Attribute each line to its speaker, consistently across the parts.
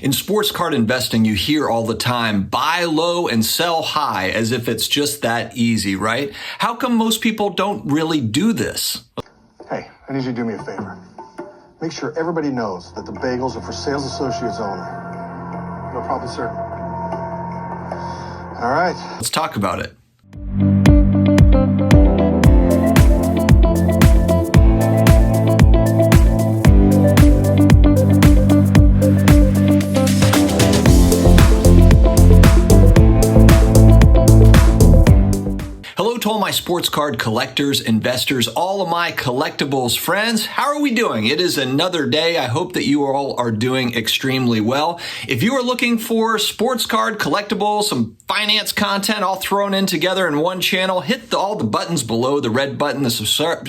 Speaker 1: In sports card investing, you hear all the time, buy low and sell high, as if it's just that easy, right? How come most people don't really do this?
Speaker 2: Hey, I need you to do me a favor. Make sure everybody knows that the bagels are for sales associates only. No problem, sir. All right.
Speaker 1: Let's talk about it. Hello to all my sports card collectors, investors, all of my collectibles friends. How are we doing? It is another day. I hope that you all are doing extremely well. If you are looking for sports card collectibles, some finance content all thrown in together in one channel, hit all the buttons below, the red button, the subscribe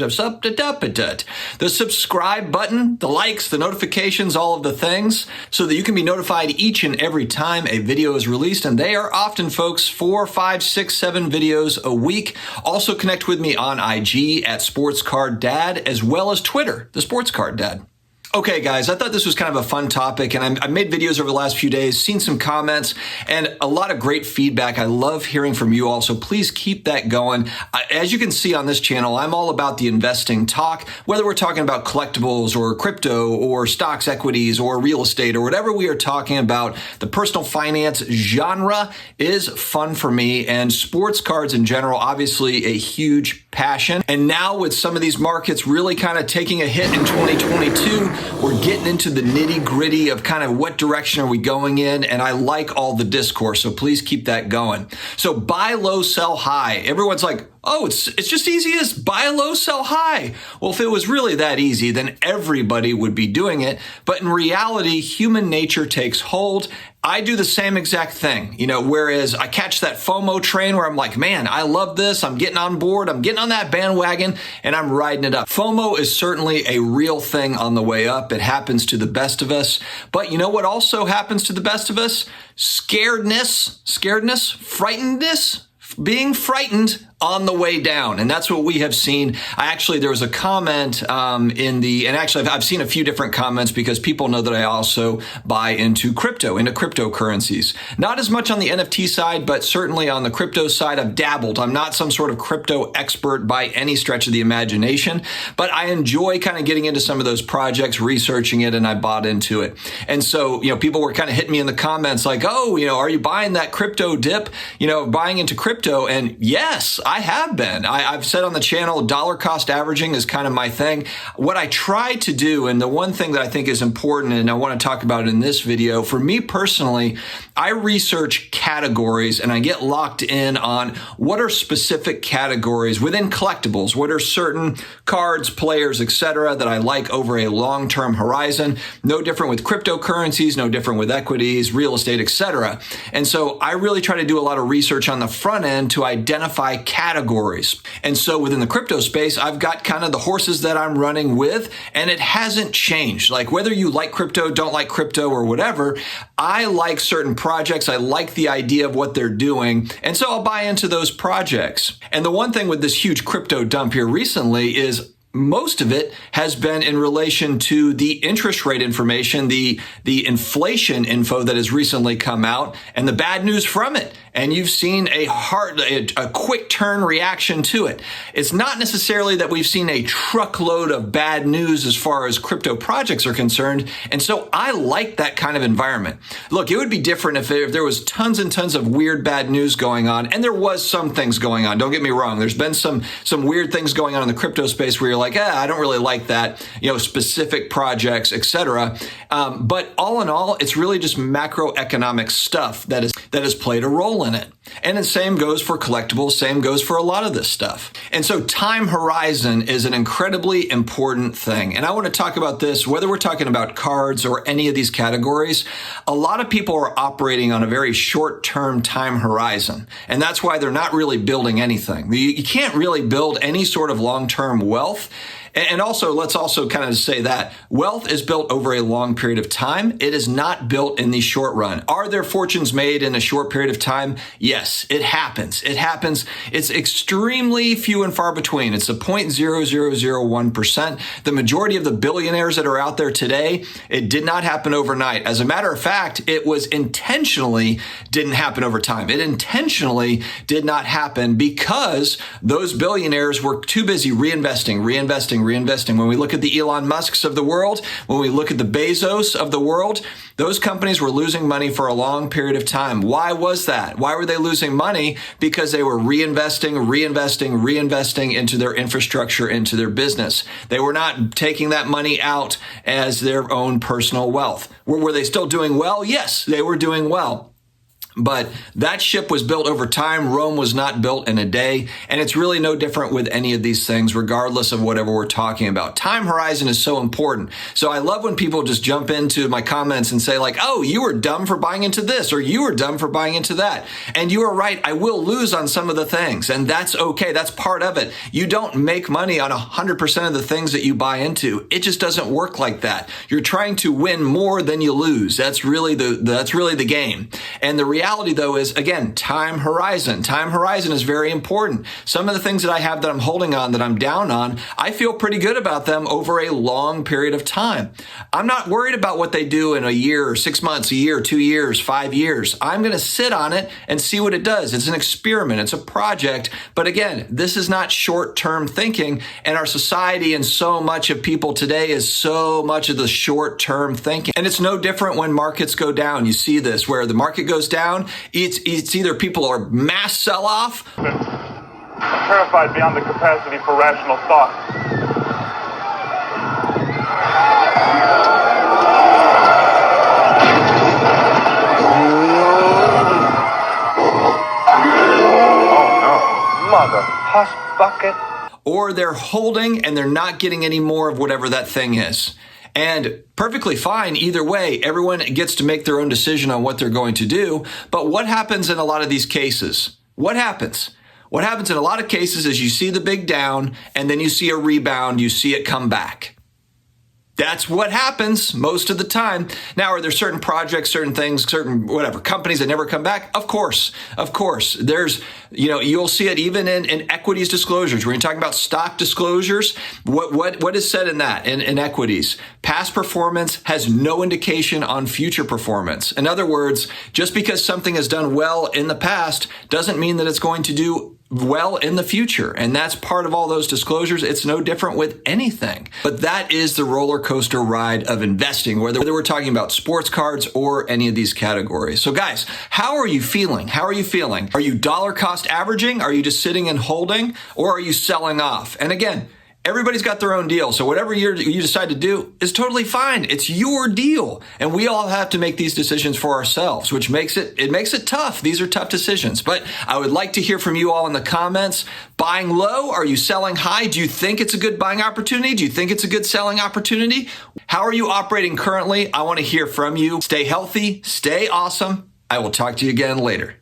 Speaker 1: button, the likes, the notifications, all of the things, so that you can be notified each and every time a video is released. And they are often, folks, 4, 5, 6, 7 videos a week. Also connect with me on IG at SportsCardDad, as well as Twitter, the SportsCardDad. Okay, guys, I thought this was kind of a fun topic, and I've made videos over the last few days, seen some comments, and a lot of great feedback. I love hearing from you all, so please keep that going. As you can see on this channel, I'm all about the investing talk, whether we're talking about collectibles or crypto or stocks, equities, or real estate, or whatever we are talking about. The personal finance genre is fun for me, and sports cards in general, obviously a huge passion. And now with some of these markets really kind of taking a hit in 2022, we're getting into the nitty gritty of kind of what direction are we going in, and I like all the discourse, so please keep that going. So buy low, sell high. Everyone's like, oh, it's just easy as buy low, sell high. Well, if it was really that easy, then everybody would be doing it. But in reality, human nature takes hold. I do the same exact thing, whereas I catch that FOMO train where I'm like, man, I love this. I'm getting on board. I'm getting on that bandwagon and I'm riding it up. FOMO is certainly a real thing on the way up. It happens to the best of us. But you know what also happens to the best of us? Scaredness, frightenedness, being frightened on the way down. And that's what we have seen. There was a comment I've seen a few different comments because people know that I also buy into cryptocurrencies. Not as much on the NFT side, but certainly on the crypto side, I've dabbled. I'm not some sort of crypto expert by any stretch of the imagination, but I enjoy kind of getting into some of those projects, researching it, and I bought into it. And so, people were kind of hitting me in the comments like, oh, are you buying that crypto dip, buying into crypto? And yes, I have been. I've said on the channel, dollar cost averaging is kind of my thing. What I try to do, and the one thing that I think is important, and I want to talk about in this video, for me personally, I research categories and I get locked in on what are specific categories within collectibles, what are certain cards, players, etc. that I like over a long-term horizon. No different with cryptocurrencies, no different with equities, real estate, etc. And so I really try to do a lot of research on the front end to identify categories. And so within the crypto space, I've got kind of the horses that I'm running with, and it hasn't changed. Like whether you like crypto, don't like crypto, or whatever, I like certain projects. I like the idea of what they're doing. And so I'll buy into those projects. And the one thing with this huge crypto dump here recently is most of it has been in relation to the interest rate information, the inflation info that has recently come out, and the bad news from it. And you've seen a quick turn reaction to it. It's not necessarily that we've seen a truckload of bad news as far as crypto projects are concerned. And so I like that kind of environment. Look, it would be different if there was tons and tons of weird bad news going on. And there was some things going on. Don't get me wrong. There's been some weird things going on in the crypto space where you're like, I don't really like that, specific projects, etc. But all in all, it's really just macroeconomic stuff that has played a role in it. And the same goes for collectibles, same goes for a lot of this stuff. And so time horizon is an incredibly important thing. And I want to talk about this, whether we're talking about cards or any of these categories, a lot of people are operating on a very short-term time horizon. And that's why they're not really building anything. You can't really build any sort of long-term wealth And also, let's also kind of say that wealth is built over a long period of time. It is not built in the short run. Are there fortunes made in a short period of time? Yes, it happens. It happens. It's extremely few and far between. It's a 0.0001%. The majority of the billionaires that are out there today, it did not happen overnight. As a matter of fact, it was intentionally didn't happen over time. It intentionally did not happen because those billionaires were too busy reinvesting. When we look at the Elon Musks of the world, when we look at the Bezos of the world, those companies were losing money for a long period of time. Why was that? Why were they losing money? Because they were reinvesting into their infrastructure, into their business. They were not taking that money out as their own personal wealth. Were they still doing well? Yes, they were doing well. But that ship was built over time. Rome was not built in a day. And it's really no different with any of these things, regardless of whatever we're talking about. Time horizon is so important. So I love when people just jump into my comments and say like, oh, you were dumb for buying into this, or you were dumb for buying into that. And you are right. I will lose on some of the things. And that's okay. That's part of it. You don't make money on 100% of the things that you buy into. It just doesn't work like that. You're trying to win more than you lose. That's really the game. And the reality though is, again, time horizon. Time horizon is very important. Some of the things that I have that I'm holding on, that I'm down on, I feel pretty good about them over a long period of time. I'm not worried about what they do in a year or 6 months, a year, 2 years, 5 years. I'm going to sit on it and see what it does. It's an experiment. It's a project. But again, this is not short-term thinking. And our society and so much of people today is so much of the short-term thinking. And it's no different when markets go down. You see this where the market goes down. It's either people are mass sell-off.
Speaker 3: I'm terrified beyond the capacity for rational thought. Oh no, mother hush bucket.
Speaker 1: Or they're holding and they're not getting any more of whatever that thing is. And perfectly fine. Either way, everyone gets to make their own decision on what they're going to do. But what happens in a lot of these cases? What happens? What happens in a lot of cases is you see the big down and then you see a rebound, you see it come back. That's what happens most of the time. Now, are there certain projects, certain things, certain whatever companies that never come back? Of course. There's, you'll see it even in equities disclosures. When you're talking about stock disclosures, what is said in that in equities? Past performance has no indication on future performance. In other words, just because something has done well in the past doesn't mean that it's going to do well in the future. And that's part of all those disclosures. It's no different with anything. But that is the roller coaster ride of investing, whether we're talking about sports cards or any of these categories. So guys, how are you feeling? Are you dollar cost averaging? Are you just sitting and holding? Or are you selling off? And again, everybody's got their own deal. So whatever you decide to do is totally fine. It's your deal. And we all have to make these decisions for ourselves, which makes it tough. These are tough decisions. But I would like to hear from you all in the comments. Buying low? Are you selling high? Do you think it's a good buying opportunity? Do you think it's a good selling opportunity? How are you operating currently? I want to hear from you. Stay healthy. Stay awesome. I will talk to you again later.